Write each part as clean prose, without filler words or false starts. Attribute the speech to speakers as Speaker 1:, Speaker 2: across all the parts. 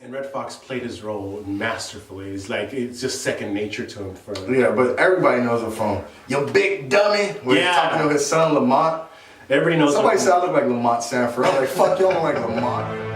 Speaker 1: And Red Fox played his role masterfully. It's just second nature to him.
Speaker 2: Yeah, but everybody knows him from "Yo Big Dummy" when he's talking to his son Lamont.
Speaker 1: Everybody knows.
Speaker 2: Somebody said I look like Lamont Sanford. I'm like, fuck, you don't look like Lamont.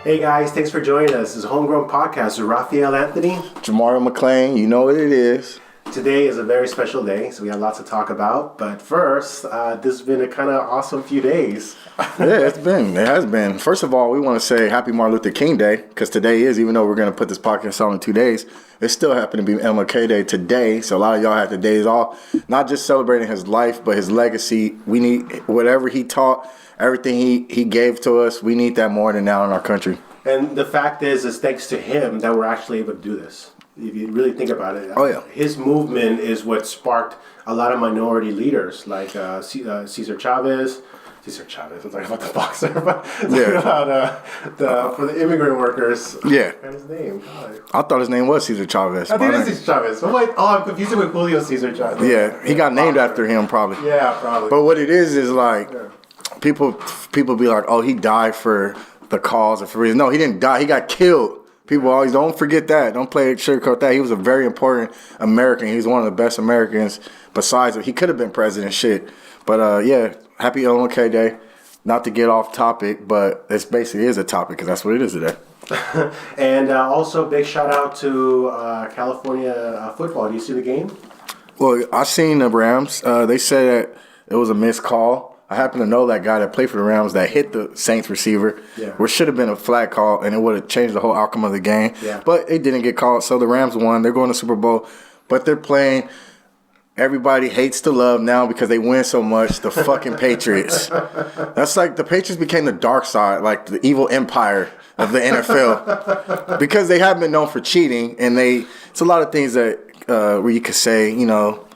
Speaker 1: Hey guys, thanks for joining us. This is Homegrown-Podcast with Raphael Anthony.
Speaker 2: Jamario McClain, you know what it is.
Speaker 1: Today is a very special day, so we have lots to talk about. But first, this has been a kind of awesome few days.
Speaker 2: Yeah, it has been. First of all, we want to say Happy Martin Luther King Day, because today is, even though we're going to put this podcast out in 2 days, it still happened to be MLK Day today. So a lot of y'all had the days off, not just celebrating his life, but his legacy. We need whatever he taught, everything he gave to us, we need that more than now in our country.
Speaker 1: And the fact is thanks to him that we're actually able to do this. If you really think about it, his movement is what sparked a lot of minority leaders like Cesar Chavez. I'm talking about the boxer, but about for the immigrant workers.
Speaker 2: Yeah.
Speaker 1: What's his name? God.
Speaker 2: I thought his name was Cesar Chavez.
Speaker 1: I think it's Cesar Chavez. I'm like, I'm confusing with Julio Cesar Chavez.
Speaker 2: Yeah, he got named after him probably.
Speaker 1: Yeah, probably.
Speaker 2: But what it is like people be like, oh, he died for the cause or for reason. No, he didn't die. He got killed. People always don't forget that. Don't sugarcoat that. He was a very important American. He was one of the best Americans. Besides, he could have been president. Shit. But happy MLK Day. Not to get off topic, but this basically is a topic because that's what it is today.
Speaker 1: And also, big shout out to California football. Do you see the game?
Speaker 2: Well, I seen the Rams. They said that it was a missed call. I happen to know that guy that played for the Rams that hit the Saints receiver, which should have been a flag call, and it would have changed the whole outcome of the game. Yeah. But it didn't get called, so the Rams won. They're going to Super Bowl, but they're playing. Everybody hates to love now because they win so much. The fucking Patriots. That's like the Patriots became the dark side, like the evil empire of the NFL, because they have been known for cheating, and it's a lot of things that where you could say,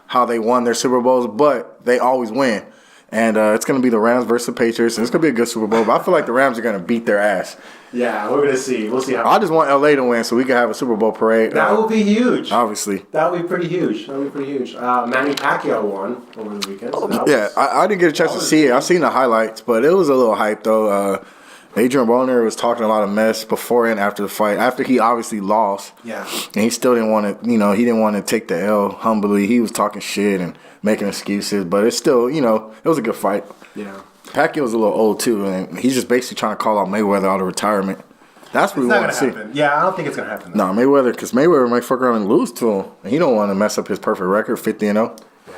Speaker 2: how they won their Super Bowls, but they always win. And it's going to be the Rams versus the Patriots. And it's going to be a good Super Bowl. But I feel like the Rams are going to beat their ass.
Speaker 1: Yeah, we're going to see. We'll see how.
Speaker 2: I just want L.A. to win so we can have a Super Bowl parade.
Speaker 1: That would be huge.
Speaker 2: Obviously.
Speaker 1: That would be pretty huge. Manny Pacquiao won over the weekend. So
Speaker 2: I didn't get a chance to see it. I seen the highlights, but it was a little hype, though. Adrian Broner was talking a lot of mess before and after the fight. After he obviously lost. Yeah. And he still didn't want to, he didn't want to take the L humbly. He was talking shit and making excuses, but it's still, it was a good fight. Yeah. Pacquiao was a little old too, and he's just basically trying to call out Mayweather out of retirement. That's what we want to see.
Speaker 1: Yeah, I don't think it's gonna happen.
Speaker 2: No, Mayweather, because Mayweather might fuck around and lose to him, and he don't want to mess up his perfect record, 50-0.
Speaker 1: Yeah,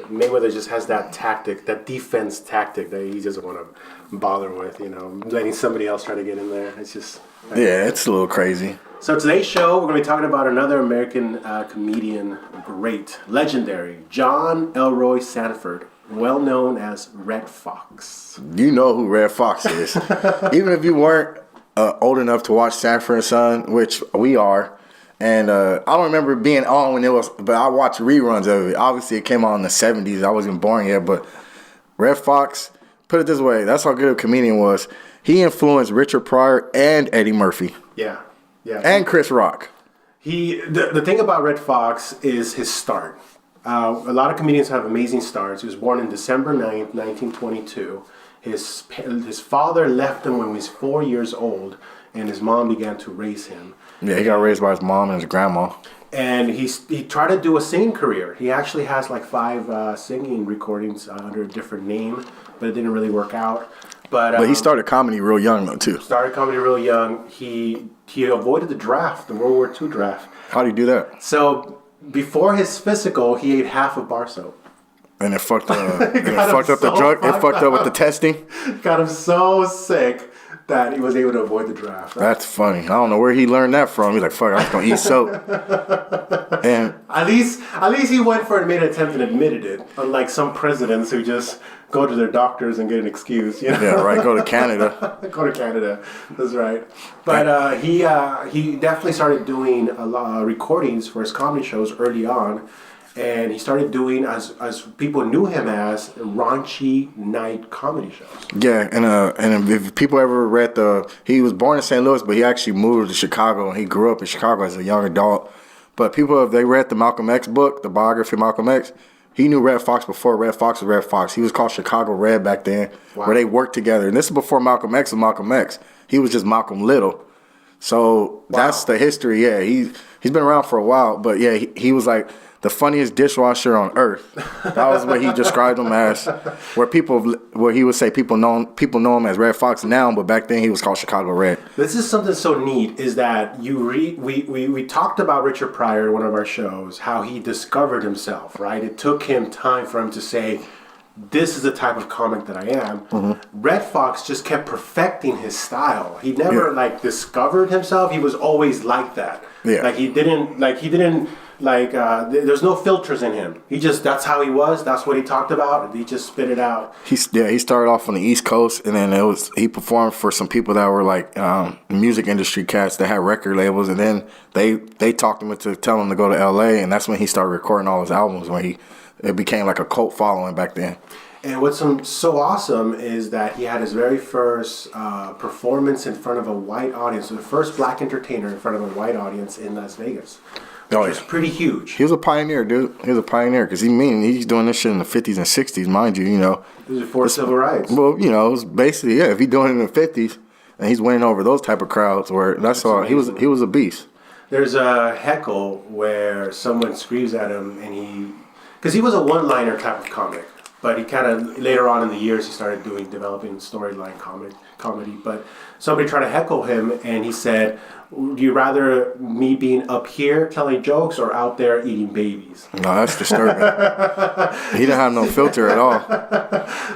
Speaker 1: Mayweather just has that tactic, that defense tactic that he doesn't want to bother with. Letting somebody else try to get in there. It's just
Speaker 2: it's a little crazy.
Speaker 1: So today's show, we're going to be talking about another American comedian, great, legendary, John Elroy Sanford, well known as Red Fox.
Speaker 2: You know who Red Fox is. Even if you weren't old enough to watch Sanford and Son, which we are, and I don't remember being on when it was, but I watched reruns of it. Obviously, it came out in the 70s. I wasn't born yet, but Red Fox, put it this way, that's how good a comedian was. He influenced Richard Pryor and Eddie Murphy. Yeah. Yeah, and Chris Rock.
Speaker 1: The thing about Red Fox is his start. A lot of comedians have amazing starts. He was born in December 9th, 1922. His father left him when he was 4 years old, and his mom began to raise him. Yeah,
Speaker 2: he got raised by his mom and his grandma.
Speaker 1: And he tried to do a singing career. He actually has like 5 singing recordings under a different name, but it didn't really work out. But
Speaker 2: he started comedy real young, though, too.
Speaker 1: Started comedy real young. He avoided the draft, the World War II draft.
Speaker 2: How do you do that?
Speaker 1: So, before his physical, he ate half of bar soap.
Speaker 2: And it fucked up the drug. It fucked up with the testing.
Speaker 1: Got him so sick that he was able to avoid the draft.
Speaker 2: That's funny. I don't know where he learned that from. He's like, fuck, I'm just going to eat soap. And
Speaker 1: at least he went for it and made an attempt and admitted it. Unlike some presidents who just go to their doctors and get an excuse.
Speaker 2: Yeah, right. Go to Canada.
Speaker 1: Go to Canada. That's right. But he definitely started doing a lot of recordings for his comedy shows early on. and he started doing, as people knew him as, raunchy night comedy shows.
Speaker 2: Yeah, and if people ever read he was born in St. Louis, but he actually moved to Chicago, and he grew up in Chicago as a young adult. But people, if they read the Malcolm X book, the biography of Malcolm X, he knew Red Fox before Red Fox was Red Fox. He was called Chicago Red back then, where they worked together. And this is before Malcolm X was Malcolm X. He was just Malcolm Little. So that's the history. Yeah, he's been around for a while. But yeah, he was like the funniest dishwasher on earth. That was what he described him as. Where he would say people know him as Red Fox now, but back then he was called Chicago Red.
Speaker 1: This is something so neat is that we talked about Richard Pryor in one of our shows, how he discovered himself, right? It took him time for him to say, this is the type of comic that I am. Mm-hmm. Red Fox just kept perfecting his style. He never discovered himself. He was always like that. Yeah. There's no filters in him. That's how he was. That's what he talked about. He just spit it out.
Speaker 2: He started off on the East Coast, and then he performed for some people that were like music industry cats that had record labels, and then they talked him into telling him to go to L.A., and that's when he started recording all his albums. It became like a cult following back then.
Speaker 1: And what's so awesome is that he had his very first performance in front of a white audience, so the first black entertainer in front of a white audience in Las Vegas. Which was pretty huge.
Speaker 2: He was a pioneer, dude. He was a pioneer because he's doing this shit in the 50s and 60s, mind you.
Speaker 1: It was before civil rights.
Speaker 2: Well, it was basically if he's doing it in the 50s and he's winning over those type of crowds, that's all. Amazing. He was a beast.
Speaker 1: There's a heckle where someone screams at him because he was a one-liner type of comic, but he kind of later on in the years he started developing storyline comedy. But somebody tried to heckle him, and he said, "Would you rather me being up here telling jokes or out there eating babies?"
Speaker 2: No, that's disturbing. He didn't have no filter at all.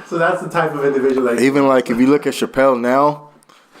Speaker 1: So that's the type of individual that
Speaker 2: even like if you look at Chappelle now,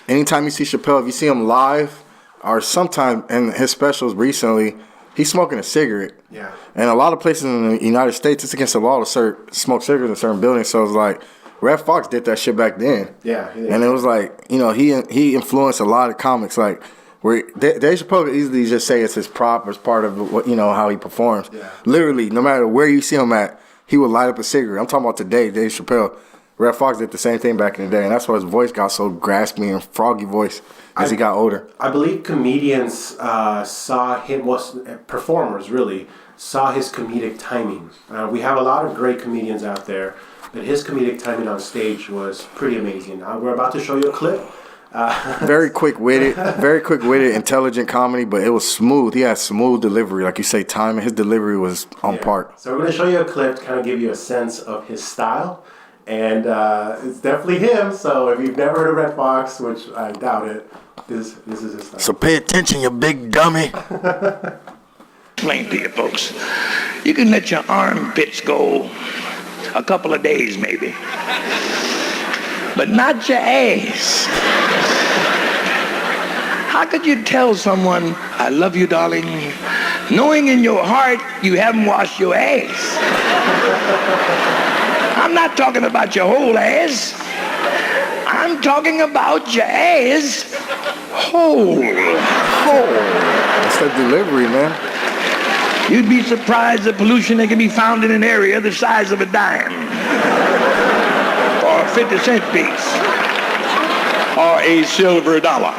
Speaker 2: anytime you see Chappelle, if you see him live or sometime in his specials recently, he's smoking a cigarette.
Speaker 1: Yeah.
Speaker 2: And a lot of places in the United States, it's against the law to smoke cigarettes in certain buildings. So it's like Red Fox did that shit back then.
Speaker 1: Yeah.
Speaker 2: And it was like, he influenced a lot of comics. Like, where Dave Chappelle could easily just say it's his prop as part of what how he performs.
Speaker 1: Yeah.
Speaker 2: Literally, no matter where you see him at, he would light up a cigarette. I'm talking about today, Dave Chappelle. Red Fox did the same thing back in the day, and that's why his voice got so graspy and froggy voice as he got older.
Speaker 1: I believe comedians saw him, performers really, saw his comedic timing. We have a lot of great comedians out there, but his comedic timing on stage was pretty amazing. We're about to show you a clip.
Speaker 2: Very quick-witted, intelligent comedy, but it was smooth. He had smooth delivery. Like you say, timing. His delivery was on par.
Speaker 1: So we're going to show you a clip to kind of give you a sense of his style. And it's definitely him. So if you've never heard of Red Fox, which I doubt it, this is his style.
Speaker 2: So pay attention, you big dummy.
Speaker 3: Explain to you folks. You can let your armpits go a couple of days maybe, but not your ass. How could you tell someone, I love you, darling, knowing in your heart you haven't washed your ass? I'm not talking about your whole ass. I'm talking about your ass whole.
Speaker 2: That's the delivery, man.
Speaker 3: You'd be surprised the pollution that can be found in an area the size of a dime. Or a 50-cent piece. Or a silver dollar.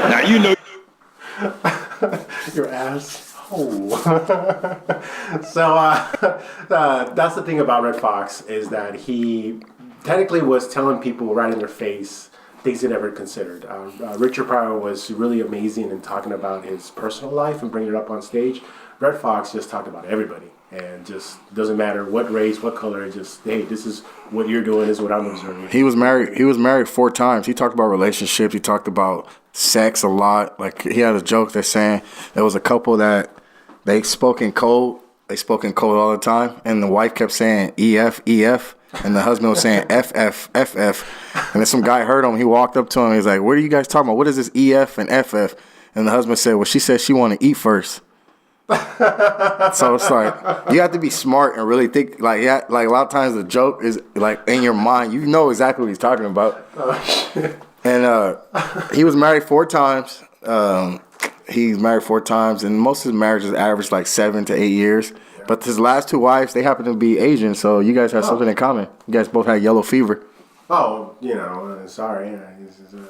Speaker 3: Now you know.
Speaker 1: Your ass. So that's the thing about Red Fox is that he technically was telling people right in their face things they never considered. Richard Pryor was really amazing in talking about his personal life and bringing it up on stage. Red Fox just talked about everybody and just doesn't matter what race, what color. Just hey, this is what you're doing. This is what I'm observing.
Speaker 2: He was married 4 times. He talked about relationships. He talked about sex a lot. Like he had a joke that saying there was a couple that they spoke in code. They spoke in code all the time, and the wife kept saying EF, EF, and the husband was saying FF, FF. And then some guy heard him. He walked up to him. He's like, "What are you guys talking about? What is this EF and FF?" And the husband said, "Well, she said she want to eat first." So it's like you have to be smart and really think. Like a lot of times the joke is like in your mind. You know exactly what he's talking about. Oh, shit. And he was married 4 times. He's married 4 times, and most of his marriages average like 7 to 8 years. But his last two wives, they happen to be Asian, so you guys have something in common. You guys both had yellow fever.
Speaker 1: Oh, sorry.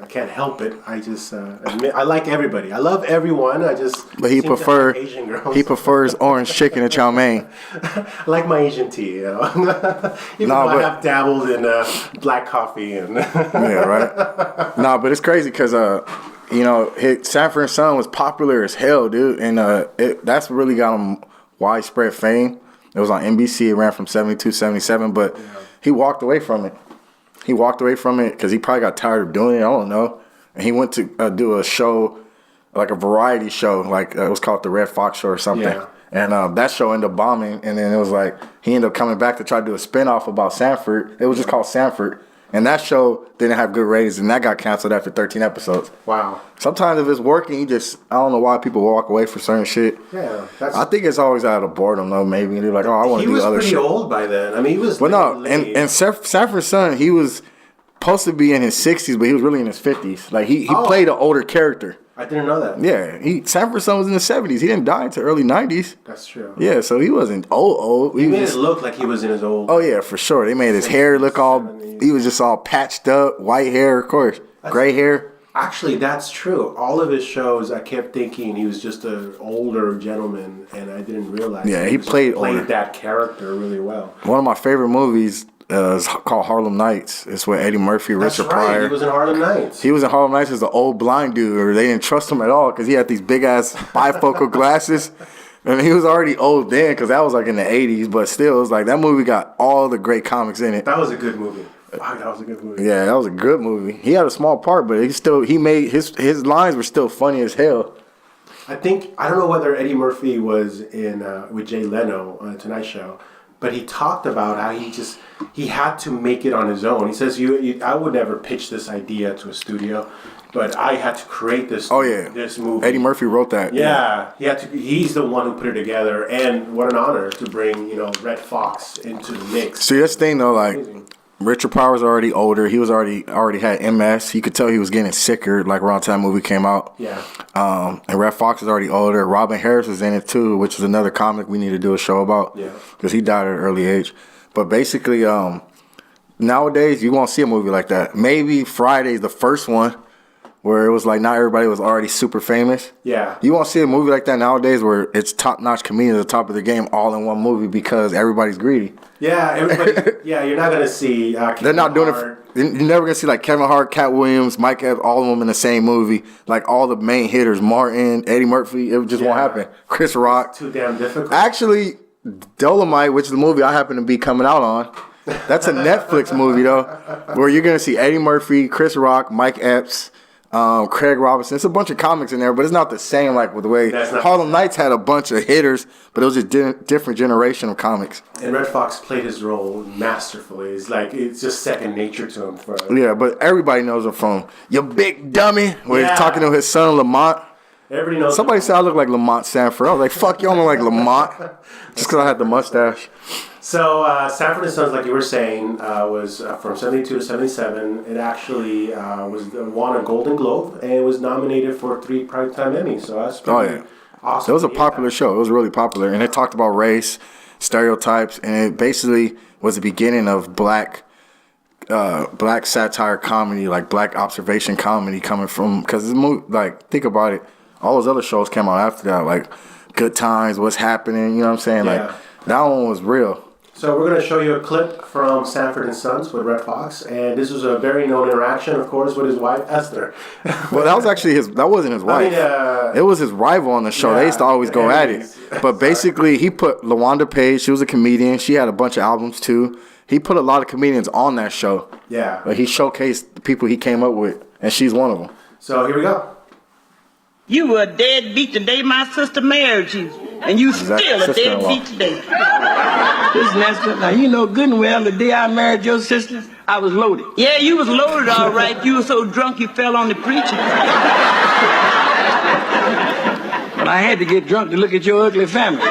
Speaker 1: I can't help it. I just admit I like everybody. I love everyone.
Speaker 2: But he prefers orange chicken and chow mein.
Speaker 1: I like my Asian tea, Even though I have dabbled in black coffee and.
Speaker 2: Yeah, right. No, but it's crazy because Sanford and Son was popular as hell, dude, and that's really got him widespread fame. It was on NBC. It ran from 72, 77, but he walked away from it. He walked away from it because he probably got tired of doing it. I don't know. And he went to do a show, like a variety show, like it was called the Red Fox Show or something. Yeah. And that show ended up bombing. And then it was like he ended up coming back to try to do a spinoff about Sanford. It was just called Sanford. And that show didn't have good ratings, and that got canceled after 13 episodes. Wow. Sometimes if it's working, I don't know why people walk away for certain shit. Yeah. I think it's always out of boredom, though, maybe. They're like, I want to do other shit. He was pretty old
Speaker 1: by then. I mean, he was...
Speaker 2: Well, no, and Sanford's Son, he was supposed to be in his 60s, but he was really in his 50s. Like, he played an older character.
Speaker 1: I didn't know that.
Speaker 2: Yeah, Sanford's Son was in the 70s. He didn't die until early 90s.
Speaker 1: That's true.
Speaker 2: Yeah, so he wasn't old.
Speaker 1: He made it look like he was in his old...
Speaker 2: Oh, yeah, for sure. They made his hair look all... 70s. He was just all patched up, white hair, of course, gray hair.
Speaker 1: Actually, that's true. All of his shows, I kept thinking he was just an older gentleman, and I didn't realize
Speaker 2: he played
Speaker 1: that character really well.
Speaker 2: One of my favorite movies is called Harlem Nights. It's with Eddie Murphy, Richard Pryor.
Speaker 1: He was in Harlem Nights.
Speaker 2: He was in Harlem Nights as an old blind dude, or they didn't trust him at all because he had these big-ass bifocal glasses. And he was already old then because that was like in the 80s, but still, it was like that movie got all the great comics in it.
Speaker 1: That was a good movie. Wow, that was a good movie.
Speaker 2: Yeah, that was a good movie. He had a small part, but he made his lines were still funny as hell.
Speaker 1: I don't know whether Eddie Murphy was in with Jay Leno on the Tonight Show, but he talked about how he had to make it on his own. He says, I would never pitch this idea to a studio, but I had to create this. This movie.
Speaker 2: Eddie Murphy wrote that.
Speaker 1: Yeah, he had to. He's the one who put it together, and what an honor to bring Red Fox into the mix.
Speaker 2: See, this thing though, like. Amazing. Richard Pryor was already older. He was already had MS. You could tell he was getting sicker, like around the time the movie came out. Yeah. And Red Fox was already older. Robin Harris was in it too, which is another comic we need to do a show about. Yeah. Because he died at an early age. But basically, nowadays you won't see a movie like that. Maybe Friday's the first one where it was like not everybody was already super famous. Yeah. You won't see a movie like that nowadays where it's top-notch comedians at the top of the game all in one movie because everybody's greedy.
Speaker 1: Yeah, everybody. Yeah, you're not gonna see.
Speaker 2: They're not doing it. You're never gonna see like Kevin Hart, Cat Williams, Mike Epps, all of them in the same movie. Like all the main hitters, Martin, Eddie Murphy. It just won't happen. Chris Rock.
Speaker 1: It's too damn difficult.
Speaker 2: Actually, Dolomite, which is the movie I happen to be coming out on, that's a Netflix movie though, where you're gonna see Eddie Murphy, Chris Rock, Mike Epps. Craig Robinson. It's a bunch of comics in there, but it's not the same like with the way Harlem Nights had a bunch of hitters, but it was a different generation of comics.
Speaker 1: And Red Fox played his role masterfully. It's just second nature to him.
Speaker 2: Yeah, but everybody knows him from "You Big Dummy," where he's talking to his son Lamont.
Speaker 1: Everybody knows.
Speaker 2: Somebody said I look like Lamont Sanford. I was like, "Fuck, you don't look like Lamont," just because I had the mustache.
Speaker 1: So Sanford and Sons, like you were saying, was from 72 to 77. It actually won a Golden Globe and was nominated for 3 Primetime Emmys. So that's pretty awesome.
Speaker 2: It was a popular show. It was really popular. And it talked about race, stereotypes, and it basically was the beginning of black satire comedy, like black observation comedy coming from, because this movie, like, think about it, all those other shows came out after that, like Good Times, What's Happening, you know what I'm saying? Yeah. Like, that one was real.
Speaker 1: So we're going to show you a clip from Sanford and Sons with Red Fox, and this was a very known interaction, of course, with his wife Esther.
Speaker 2: Well, that was actually that wasn't his wife. It was his rival on the show. They used to always go at it. But basically, he put LaWanda Page. She was a comedian. She had a bunch of albums too. He put a lot of comedians on that show. Yeah. But he showcased the people he came up with, and she's one of them.
Speaker 1: So here we go.
Speaker 4: You were a deadbeat the day my sister married you. And you still a deadbeat today. Listen, Esther, now you know good and well the day I married your sister, I was loaded. Yeah, you was loaded all right. You were so drunk you fell on the preacher. But I had to get drunk to look at your ugly family.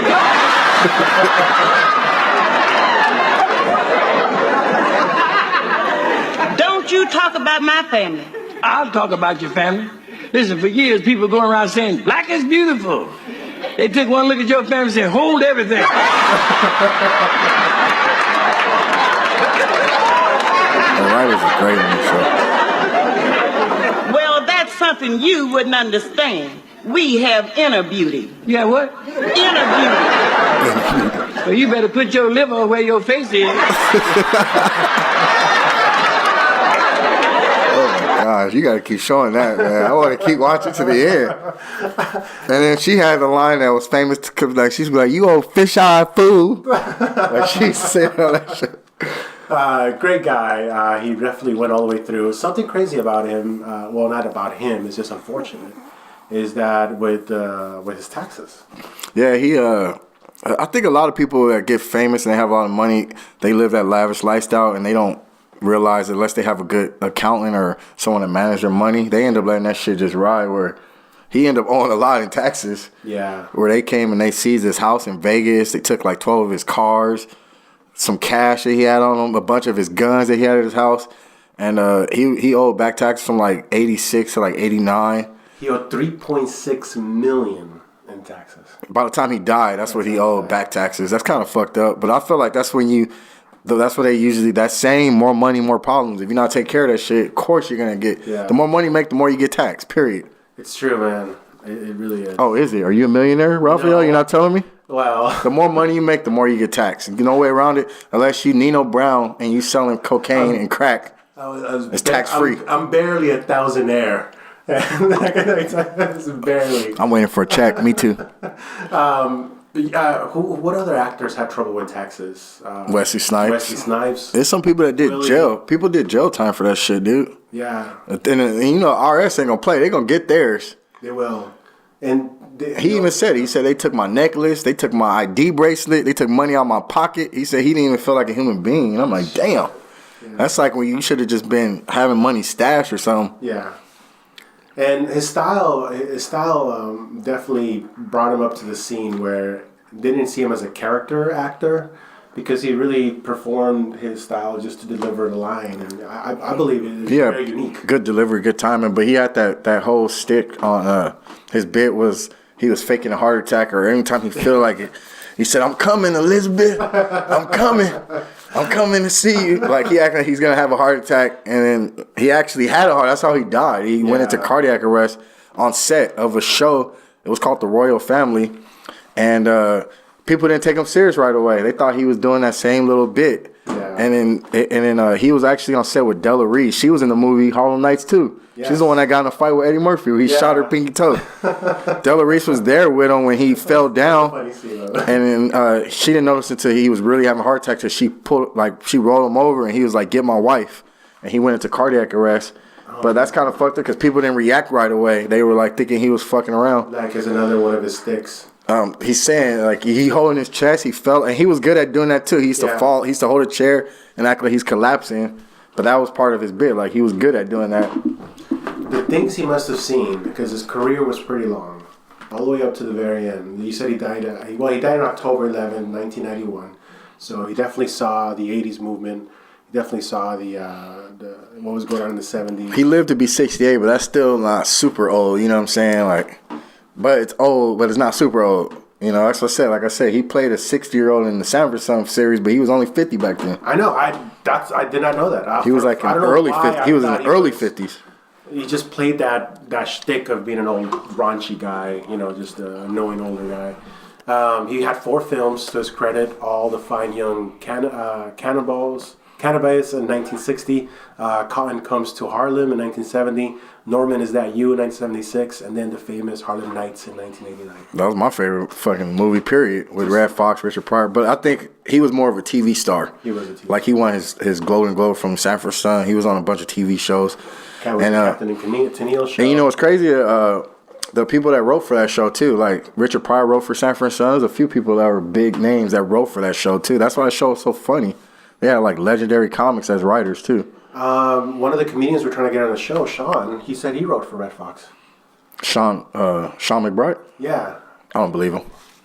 Speaker 4: Don't you talk about my family. I'll talk about your family. Listen, for years people going around saying, black is beautiful. They took one look at your family and said, hold everything.
Speaker 2: The writers are great on this show.
Speaker 4: Well, that's something you wouldn't understand. We have inner beauty. Yeah, what? Inner beauty. So you better put your liver where your face is.
Speaker 2: Gosh, you gotta keep showing that, man. I want to keep watching to the end. And then she had a line that was famous. Like she's like, "You old fish-eyed fool." Like she said on that shit.
Speaker 1: Great guy. He definitely went all the way through. Something crazy about him. Well, not about him. It's just unfortunate. Is that with his taxes?
Speaker 2: Yeah, he. I think a lot of people that get famous and they have a lot of money, they live that lavish lifestyle and they don't realize that unless they have a good accountant or someone to manage their money, they end up letting that shit just ride. Where he ended up owing a lot in taxes. Yeah. Where they came and they seized his house in Vegas. They took like 12 of his cars, some cash that he had on him, a bunch of his guns that he had at his house, and he owed back taxes from like 86 to like 89.
Speaker 1: He owed $3.6 million in taxes.
Speaker 2: By the time he died, that's what he owed back taxes. That's kind of fucked up. But I feel like that's when that's what they usually, that saying, more money, more problems. If you're not taking care of that shit, of course you're going to get, the more money you make, the more you get taxed, period.
Speaker 1: It's true, man. It really is.
Speaker 2: Oh, is it? Are you a millionaire, Raphael? No. You're not telling me?
Speaker 1: Well.
Speaker 2: The more money you make, the more you get taxed. No way around it. Unless you Nino Brown and you selling cocaine and crack. It's tax-free.
Speaker 1: I'm barely a thousandaire. Barely.
Speaker 2: I'm waiting for a check. Me too.
Speaker 1: What other actors had trouble with taxes?
Speaker 2: Wesley Snipes.
Speaker 1: Wesley Snipes.
Speaker 2: There's some people that did jail. People did jail time for that shit, dude.
Speaker 1: Yeah.
Speaker 2: And you know, RS ain't gonna play. They gonna get theirs.
Speaker 1: They will. And
Speaker 2: he even said it. He said they took my necklace, they took my ID bracelet, they took money out of my pocket. He said he didn't even feel like a human being. And I'm like, damn. Yeah. That's like when you should have just been having money stashed or something.
Speaker 1: Yeah. And his style definitely brought him up to the scene where they didn't see him as a character actor because he really performed his style just to deliver the line. And I believe it is very unique.
Speaker 2: Good delivery, good timing. But he had that whole stick on his bit was he was faking a heart attack or anytime he feel like it. He said, "I'm coming, Elizabeth. I'm coming. I'm coming to see you." Like he acted like he's gonna have a heart attack, and then he actually had a heart. That's how he died. He went into cardiac arrest on set of a show. It was called The Royal Family, and people didn't take him serious right away. They thought he was doing that same little bit. Yeah. And then he was actually on set with Della Reese. She was in the movie Harlem Nights too. Yes. She's the one that got in a fight with Eddie Murphy where he shot her pinky toe. Della Reese was there with him when he fell down. And then she didn't notice until he was really having a heart attack. So she rolled him over and he was like, "Get my wife." And he went into cardiac arrest. But that's kind of fucked up because people didn't react right away. They were like thinking he was fucking around.
Speaker 1: Like as another one of his sticks.
Speaker 2: He's saying like he holding his chest, he felt, and he was good at doing that too. He used to fall, he used to hold a chair and act like he's collapsing, but that was part of his bit. Like he was good at doing that.
Speaker 1: The things he must have seen, because his career was pretty long, all the way up to the very end. You said he died. He died on October 11, 1991. So he definitely saw the '80s movement. He definitely saw the what was going on in the '70s.
Speaker 2: He lived to be 68, but that's still not super old. You know what I'm saying? Like. But it's old, but it's not super old. You know, that's what I said. Like I said, he played a 60-year-old in the Sanford Son series, but he was only 50 back then.
Speaker 1: I know. I did not know that.
Speaker 2: He was like in early 50s. He was in the early 50s.
Speaker 1: He just played that shtick of being an old raunchy guy. You know, just an annoying older guy. He had 4 films to his credit. All the Fine Young Cannibals in 1960. Cotton Comes to Harlem in 1970. Norman, Is That You in 1976, and then the famous Harlem Nights in 1989.
Speaker 2: That was my favorite fucking movie, period, with Red Fox, Richard Pryor. But I think he was more of a TV star.
Speaker 1: He was a TV star.
Speaker 2: Like he won his Golden Globe from Sanford Son. He was on a bunch of TV shows.
Speaker 1: Captain and Tennille show.
Speaker 2: And you know what's crazy? The people that wrote for that show too, like Richard Pryor wrote for Sanford Son. There's a few people that were big names that wrote for that show too. That's why the show was so funny. They had like legendary comics as writers too.
Speaker 1: One of the comedians we're trying to get on the show, Sean, he said he wrote for Red Fox.
Speaker 2: Sean McBride?
Speaker 1: Yeah.
Speaker 2: I don't believe him.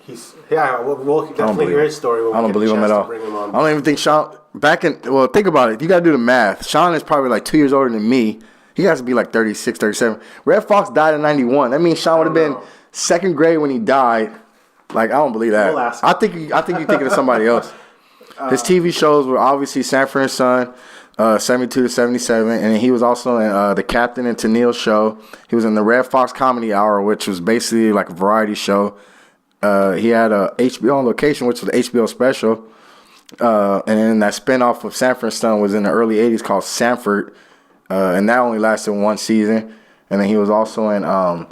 Speaker 1: We'll definitely hear his story.
Speaker 2: I don't believe him at all. I don't even think Sean, think about it. You got to do the math. Sean is probably like 2 years older than me. He has to be like 36, 37. Red Fox died in 91. That means Sean would have been second grade when he died. Like, I don't believe that.
Speaker 1: We'll ask.
Speaker 2: I think you're thinking of somebody else. His TV shows were obviously Sanford and Son, 72 to 77, and he was also in The Captain and Tennille Show. He was in the Red Fox Comedy Hour, which was basically like a variety show. He had a HBO on Location, which was an HBO special. And then that spinoff of Sanford and Son was in the early 80s called Sanford. And that only lasted one season. And then he was also in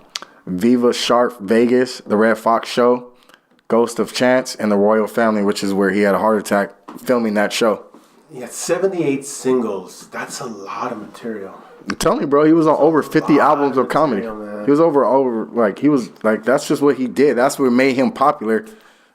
Speaker 2: Viva Sharp Vegas, The Red Fox Show, Ghost of Chance, and The Royal Family, which is where he had a heart attack filming that show.
Speaker 1: He had 78 singles. That's a lot of material.
Speaker 2: I'm telling you, bro, he was on over 50 albums of comedy.
Speaker 1: Man.
Speaker 2: He was that's just what he did. That's what made him popular.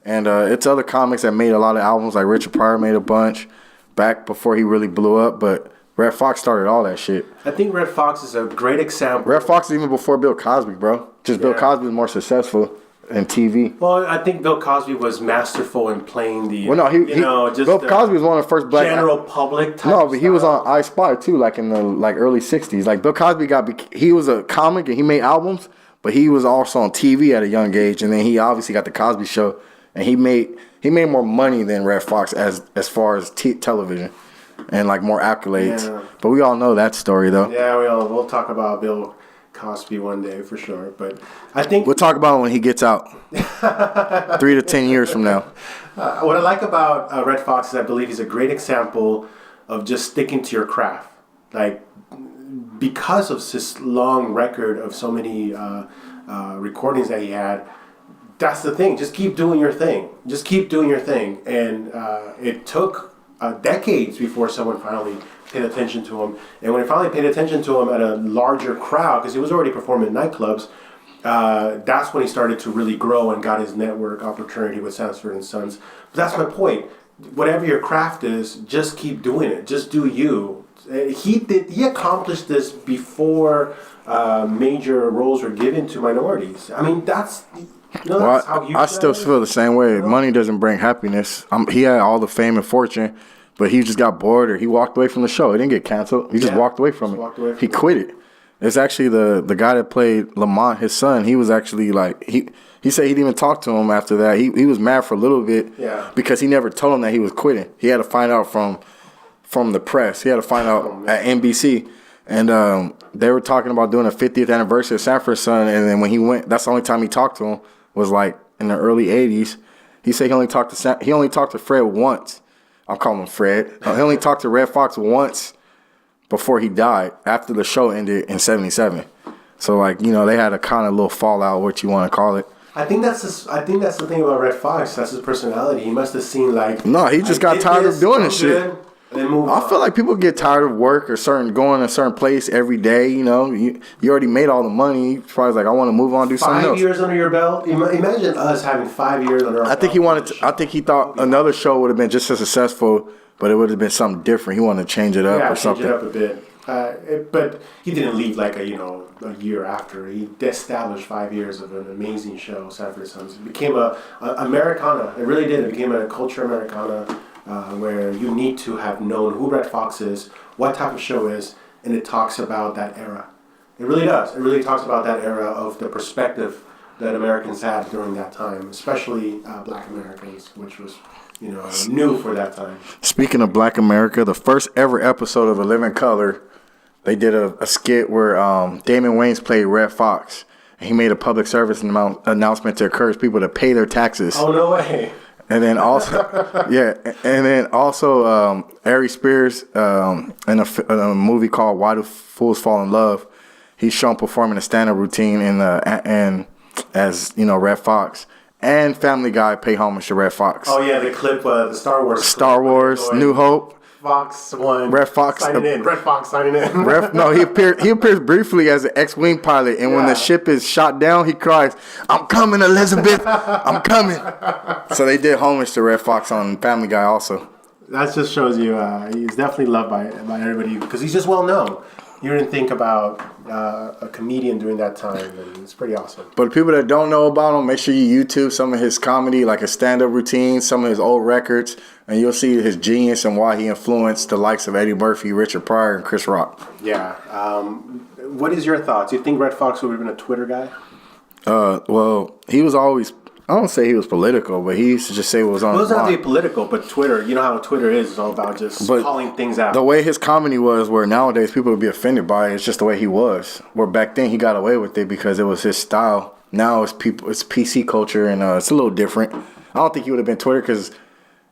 Speaker 2: And it's other comics that made a lot of albums, like Richard Pryor made a bunch back before he really blew up, but Red Fox started all that shit.
Speaker 1: I think Red Fox is a great example.
Speaker 2: Red Fox is even before Bill Cosby, bro. Bill Cosby was more successful in TV.
Speaker 1: Well, I think Bill Cosby was masterful in playing the.
Speaker 2: Well, no, Bill Cosby was one of the first black
Speaker 1: general public type.
Speaker 2: No, but he was on I Spy too, like in the early '60s. Like Bill Cosby he was a comic and he made albums, but he was also on TV at a young age, and then he obviously got the Cosby Show, and he made more money than Red Fox as far as television, and like more accolades. Yeah. But we all know that story though.
Speaker 1: Yeah, we'll talk about Bill Cosby one day for sure, but I think
Speaker 2: we'll talk about it when he gets out 3 to 10 years from now.
Speaker 1: What I like about Red Fox is I believe he's a great example of just sticking to your craft, like because of this long record of so many recordings that he had. That's the thing, just keep doing your thing, and it took decades before someone finally paid attention to him. And when he finally paid attention to him at a larger crowd, because he was already performing in nightclubs, that's when he started to really grow and got his network opportunity with Sanford and Sons. But that's my point. Whatever your craft is, just keep doing it. Just do you. He accomplished this before major roles were given to minorities. I mean, that's how
Speaker 2: I still feel the same way. Money doesn't bring happiness. He had all the fame and fortune, but he just got bored or he walked away from the show. He didn't get canceled. He just walked away from it. He quit it. It's actually the guy that played Lamont, his son. He was actually like he said he didn't even talk to him after that. He was mad for a little bit because he never told him that he was quitting. He had to find out from the press. He had to find out at NBC. And they were talking about doing a 50th anniversary of Sanford and Son. And then when he went, that's the only time he talked to him was like in the early 80s. He said he only talked to Fred once. I'm calling him Fred. He only talked to Red Fox once before he died after the show ended in 77. So like, they had a kind of little fallout, what you want to call it.
Speaker 1: I think that's the thing about Red Fox. That's his personality. He must have seen like
Speaker 2: he just got tired of doing this shit.
Speaker 1: I
Speaker 2: feel like people get tired of work or going to a certain place every day. You already made all the money. You're probably like, I want to move on, do something else.
Speaker 1: 5 years under your belt. Imagine us having 5 years under our belt.
Speaker 2: I think he thought another show would have been just as successful, but it would have been something different. He wanted to change it up or something.
Speaker 1: Change it up a bit. But he didn't leave like a year after. He established 5 years of an amazing show, Sanford and Sons. It became a Americana. It really did. It became a culture Americana. Where you need to have known who Red Fox is, what type of show is, and it talks about that era. It really does. It really talks about that era of the perspective that Americans had during that time, especially Black Americans, which was, new for that time.
Speaker 2: Speaking of Black America, the first ever episode of A Living Color, they did a skit where Damon Wayans played Red Fox. And he made a public service announcement to encourage people to pay their taxes.
Speaker 1: Oh, no way.
Speaker 2: And then also, Ari Spears in a movie called Why Do Fools Fall in Love, he's shown performing a stand-up routine as Red Fox. And Family Guy pay homage to Red Fox.
Speaker 1: Oh yeah, the clip, the Star Wars.
Speaker 2: Star Wars, New Hope.
Speaker 1: Fox won.
Speaker 2: Red Fox
Speaker 1: signing in. Red Fox signing in.
Speaker 2: He appears briefly as an X-wing pilot, and when the ship is shot down, he cries, "I'm coming, Elizabeth! I'm coming!" So they did homage to Red Fox on Family Guy also.
Speaker 1: That just shows you he's definitely loved by everybody because he's just well known. You didn't think about a comedian during that time, and it's pretty awesome.
Speaker 2: But people that don't know about him, make sure you YouTube some of his comedy, like a stand-up routine, some of his old records, and you'll see his genius and why he influenced the likes of Eddie Murphy, Richard Pryor, and Chris Rock.
Speaker 1: Yeah. What is your thoughts? Do you think Red Fox would have been a Twitter guy?
Speaker 2: Well, he was always I don't say he was political, but he used to just say what was on his mind.
Speaker 1: It doesn't have to be political, but Twitter, you know how Twitter is. It's all about just calling things out.
Speaker 2: The way his comedy was, where nowadays people would be offended by it, it's just the way he was. Where back then he got away with it because it was his style. Now it's PC culture, and it's a little different. I don't think he would have been Twitter, because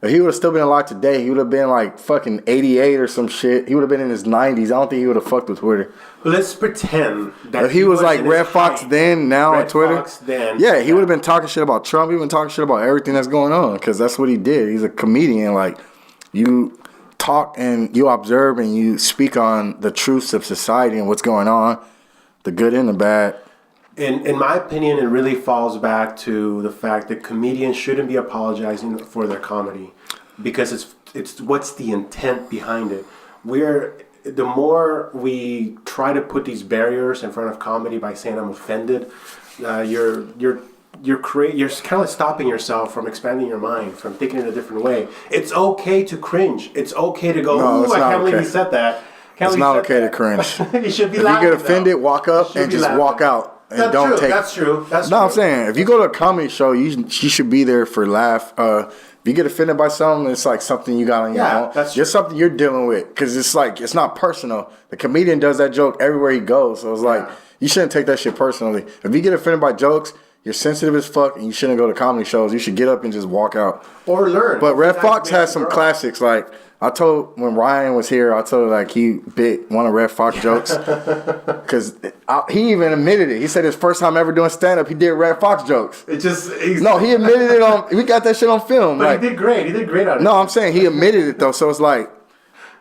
Speaker 2: if he would have still been alive today, he would have been like fucking 88 or some shit. He would have been in his 90s. I don't think he would have fucked with Twitter.
Speaker 1: Let's pretend that
Speaker 2: if he was like Red Fox then, now on Twitter.
Speaker 1: Fox then,
Speaker 2: yeah, he would have been talking shit about Trump. He would have been talking shit about everything that's going on, because that's what he did. He's a comedian. Like, you talk and you observe and you speak on the truths of society and what's going on, the good and the bad.
Speaker 1: In my opinion, it really falls back to the fact that comedians shouldn't be apologizing for their comedy, because it's what's the intent behind it. The more we try to put these barriers in front of comedy by saying I'm offended, you're kind of like stopping yourself from expanding your mind, from thinking in a different way. It's okay to cringe. It's okay to go, ooh, I can't believe he said that.
Speaker 2: It's not okay to cringe.
Speaker 1: You should be
Speaker 2: laughing. If you get offended, walk up and just walk out. And
Speaker 1: That's true.
Speaker 2: I'm saying, if you go to a comedy show, you should be there for laugh. If you get offended by something, it's like something you got on your own. That's just something you're dealing with, because it's like, it's not personal. The comedian does that joke everywhere he goes, so it's like, you shouldn't take that shit personally. If you get offended by jokes, you're sensitive as fuck, and you shouldn't go to comedy shows. You should get up and just walk out.
Speaker 1: Or learn.
Speaker 2: But Red Fox has some classics. Like, when Ryan was here, I told like he bit one of Red Fox jokes. Because he even admitted it. He said his first time ever doing stand-up, he did Red Fox jokes. He admitted it we got that shit on film.
Speaker 1: But he did great. He did great on it.
Speaker 2: No, I'm saying he admitted it, though. So it's like,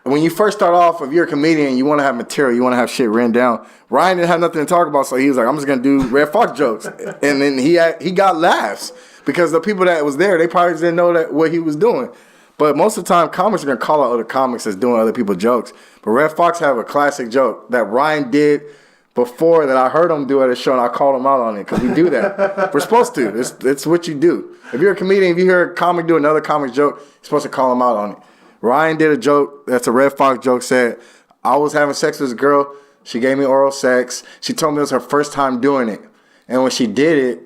Speaker 2: when you first start off, if you're a comedian, you want to have material, you want to have shit written down. Ryan didn't have nothing to talk about, so he was like, I'm just going to do Red Fox jokes. And then he got laughs, because the people that was there, they probably didn't know what he was doing. But most of the time, comics are going to call out other comics as doing other people's jokes. But Red Fox have a classic joke that Ryan did before, that I heard him do at a show, and I called him out on it, because we do that. We're supposed to. It's what you do. If you're a comedian, if you hear a comic do another comic joke, you're supposed to call him out on it. Ryan did a joke that's a Red Fox joke, said, I was having sex with this girl. She gave me oral sex. She told me it was her first time doing it. And when she did it,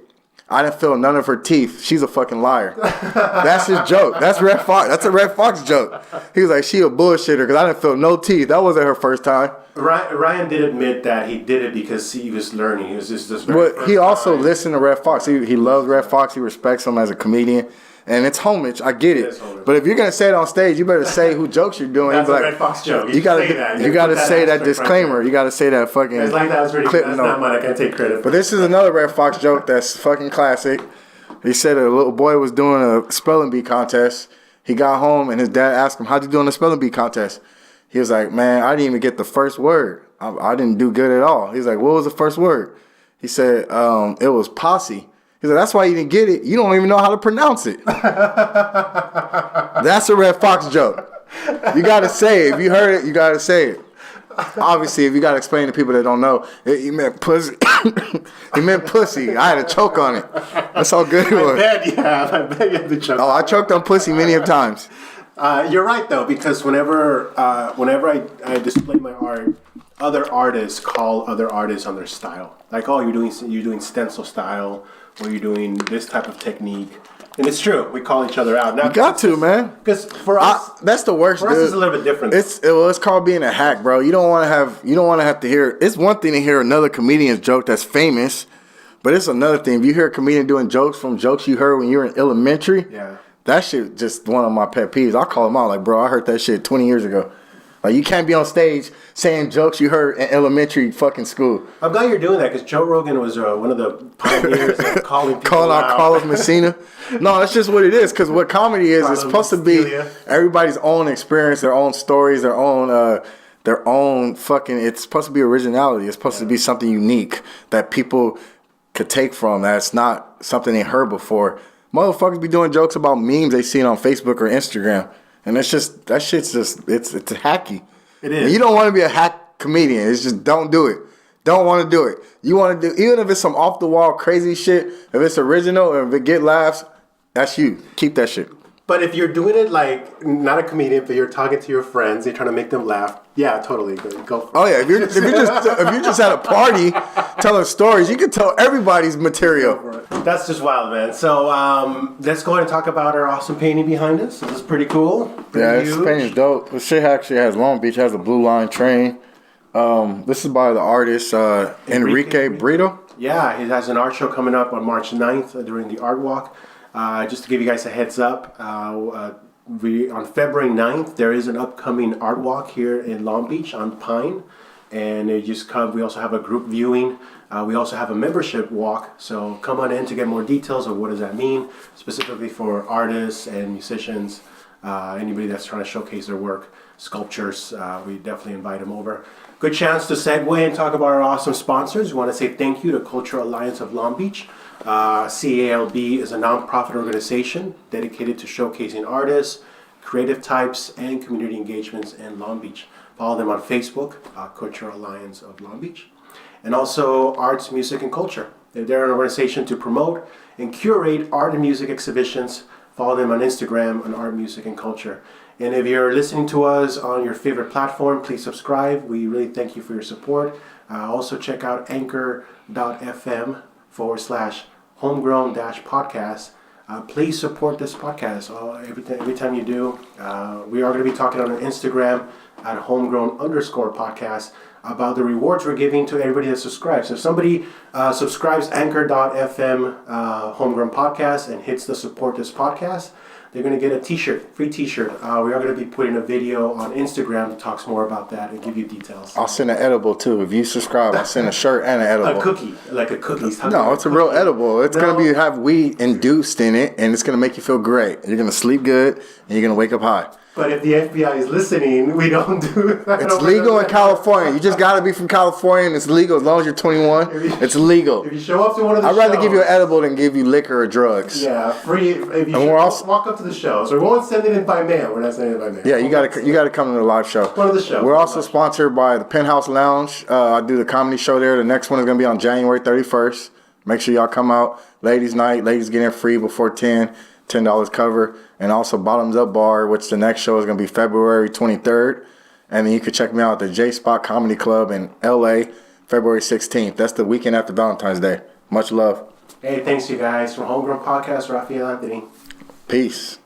Speaker 2: I didn't feel none of her teeth. She's a fucking liar. That's his joke. That's Red Fox. That's a Red Fox joke. He was like, she a bullshitter because I didn't feel no teeth. That wasn't her first time.
Speaker 1: Ryan did admit that he did it because he was learning. He was just this
Speaker 2: But he also listened to Red Fox. He loves Red Fox. He respects him as a comedian. And it's homage. I get it. But if you're going to say it on stage, you better say who jokes you're doing.
Speaker 1: That's a Red Fox joke.
Speaker 2: You got to say that disclaimer. You got to say that fucking
Speaker 1: it's like that was pretty, that's not mine. I can't take credit.
Speaker 2: But this is another Red Fox joke that's fucking classic. He said a little boy was doing a spelling bee contest. He got home and his dad asked him, how'd you do in the spelling bee contest? He was like, man, I didn't even get the first word. I didn't do good at all. He's like, what was the first word? He said, it was posse. He said, that's why you didn't get it. You don't even know how to pronounce it. That's a Red Fox joke. You got to say it. If you heard it, you got to say it. Obviously, if you got to explain to people that don't know, he meant pussy. He meant pussy. I had a choke on it. That's how good it was.
Speaker 1: I bet you have the choke.
Speaker 2: Oh, I choked on pussy many of times.
Speaker 1: You're right, though, because whenever I display my art, other artists call other artists on their style. Like, oh, you're doing stencil style, or you're doing this type of technique. And it's true. We call each other out. Now,
Speaker 2: you got to, man.
Speaker 1: Because for us,
Speaker 2: that's the worst.
Speaker 1: For us, it's a little bit different.
Speaker 2: It's called being a hack, bro. You don't want to have to hear. It's one thing to hear another comedian's joke that's famous, but it's another thing if you hear a comedian doing jokes from jokes you heard when you were in elementary.
Speaker 1: Yeah, that
Speaker 2: shit just one of my pet peeves. I call them out like, bro, I heard that shit 20 years ago. Like, you can't be on stage saying jokes you heard in elementary fucking school.
Speaker 1: I'm glad you're doing that, because Joe Rogan was one of the pioneers of calling
Speaker 2: out Carlos Messina. No, that's just what it is, because what comedy is, it's supposed to be everybody's own experience, their own stories, their own fucking, it's supposed to be originality. It's supposed to be something unique that people could take from, that's not something they heard before. Motherfuckers be doing jokes about memes they seen on Facebook or Instagram. And it's just, that shit's just, it's hacky.
Speaker 1: It is.
Speaker 2: And you don't want to be a hack comedian. It's just, don't do it. Don't want to do it. You want to do, even if it's some off the wall crazy shit, if it's original or if it get laughs, that's you. Keep that shit.
Speaker 1: But if you're doing it like not a comedian, but you're talking to your friends, you're trying to make them laugh. Yeah, totally. Go for it.
Speaker 2: Oh yeah, if you're just at a party telling stories, you can tell everybody's material.
Speaker 1: That's just wild, man. So let's go ahead and talk about our awesome painting behind us. This is pretty cool.
Speaker 2: This painting's dope. This shit actually has Long Beach, has a blue line train. This is by the artist Enrique Brito.
Speaker 1: Yeah, he has an art show coming up on March 9th during the Art Walk. Just to give you guys a heads up, on February 9th, there is an upcoming Art Walk here in Long Beach on Pine. And you just come. We also have a group viewing. We also have a membership walk. So come on in to get more details of what does that mean, specifically for artists and musicians, anybody that's trying to showcase their work, sculptures. We definitely invite them over. Good chance to segue and talk about our awesome sponsors. We want to say thank you to Cultural Alliance of Long Beach. CALB is a nonprofit organization dedicated to showcasing artists, creative types, and community engagements in Long Beach. Follow them on Facebook, Cultural Alliance of Long Beach. And also Arts, Music, and Culture. They're an organization to promote and curate art and music exhibitions. Follow them on Instagram on Art, Music, and Culture. And if you're listening to us on your favorite platform, please subscribe. We really thank you for your support. Also check out anchor.fm/homegrown-podcast. Please support this podcast every time you do. We are going to be talking on Instagram at Homegrown_podcast about the rewards we're giving to everybody that subscribes. So if somebody subscribes anchor.fm Homegrown Podcast and hits the support this podcast, they're going to get a t-shirt, free t-shirt. We are going to be putting a video on Instagram that talks more about that and give you details.
Speaker 2: I'll send an edible too. If you subscribe, I'll send a shirt and an edible.
Speaker 1: A cookie, like a cookie.
Speaker 2: No, it's a real edible. It's going to have weed induced in it, and it's going to make you feel great. You're going to sleep good, and you're going to wake up high.
Speaker 1: But if the FBI is listening, we don't do that.
Speaker 2: It's legal in California. You just got to be from California, and it's legal as long as you're 21. It's legal.
Speaker 1: If you show up to one of the
Speaker 2: shows, I'd rather give you an edible than give you liquor or drugs.
Speaker 1: Yeah, free. If you walk up to the show, so we won't send it in by mail. We're not sending it by mail.
Speaker 2: Yeah, you got to come to the live show.
Speaker 1: One of the shows.
Speaker 2: We're also sponsored by the Penthouse Lounge. I do the comedy show there. The next one is going to be on January 31st. Make sure y'all come out. Ladies' night. Ladies get in free before 10. $10 cover. And also Bottoms Up Bar, which the next show is going to be February 23rd. And then you can check me out at the J Spot Comedy Club in LA, February 16th. That's the weekend after Valentine's Day. Much love.
Speaker 1: Hey, thanks you guys. From Homegrown Podcast, Raphael Anthony.
Speaker 2: Peace.